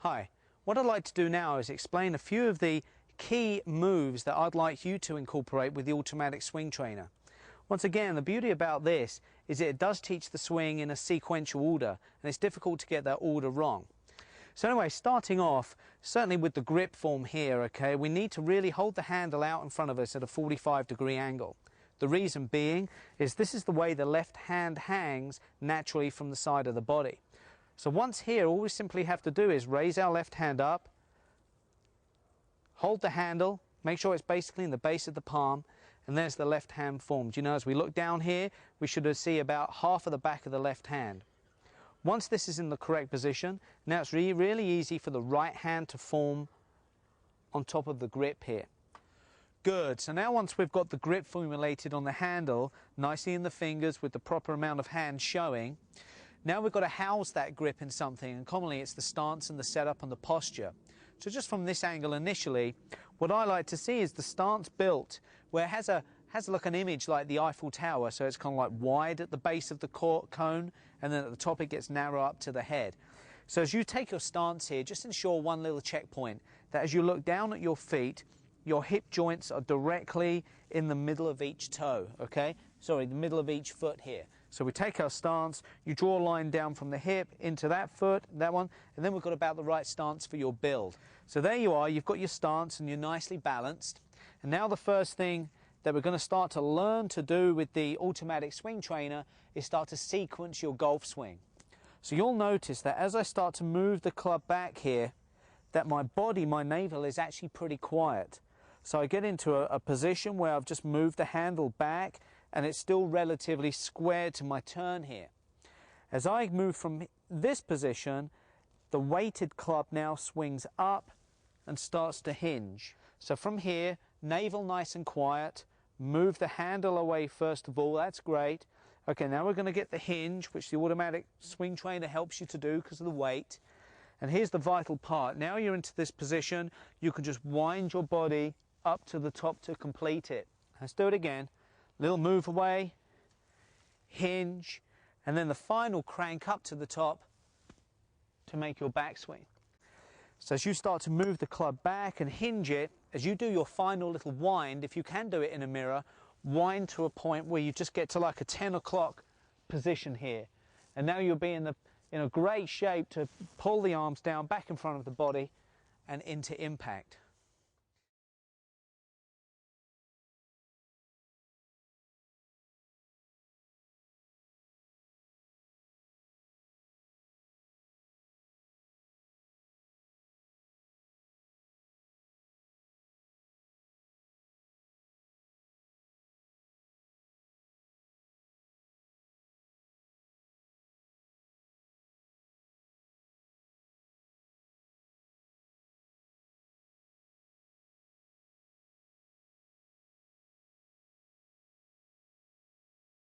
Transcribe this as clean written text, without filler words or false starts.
Hi, what I'd like to do now is explain a few of the key moves that I'd like you to incorporate with the automatic swing trainer. Once again, the beauty about this is that it does teach the swing in a sequential order, and it's difficult to get that order wrong. So anyway, starting off, certainly with the grip form here, okay, we need to really hold the handle out in front of us at a 45-degree angle. The reason being is this is the way the left hand hangs naturally from the side of the body. So once here, all we simply have to do is raise our left hand up, hold the handle, make sure it's basically in the base of the palm, and there's the left hand formed. You know, as we look down here, we should see about half of the back of the left hand. Once this is in the correct position, now it's really easy for the right hand to form on top of the grip here. Good, so now once we've got the grip formulated on the handle, nicely in the fingers with the proper amount of hand showing, now we've got to house that grip in something, and commonly it's the stance and the setup and the posture. So just from this angle initially, what I like to see is the stance built where it has like an image like the Eiffel Tower, so it's kind of like wide at the base of the cone, and then at the top it gets narrow up to the head. So as you take your stance here, just ensure one little checkpoint, that as you look down at your feet, your hip joints are directly in the middle of each toe, okay? Sorry, the middle of each foot here. So we take our stance, you draw a line down from the hip into that foot, that one, and then we've got about the right stance for your build. So there you are, you've got your stance and you're nicely balanced. And now the first thing that we're going to start to learn to do with the automatic swing trainer is start to sequence your golf swing. So you'll notice that as I start to move the club back here, that my body, my navel is actually pretty quiet. So I get into a position where I've just moved the handle back and it's still relatively square to my turn here. As I move from this position, the weighted club now swings up and starts to hinge. So from here, navel nice and quiet, move the handle away first of all, that's great. Okay, now we're going to get the hinge, which the automatic swing trainer helps you to do because of the weight. And here's the vital part. Now you're into this position, you can just wind your body up to the top to complete it. Let's do it again. Little move away, hinge, and then the final crank up to the top to make your backswing. So as you start to move the club back and hinge it, as you do your final little wind, if you can do it in a mirror, wind to a point where you just get to like a 10 o'clock position here. And now you'll be in a great shape to pull the arms down back in front of the body and into impact.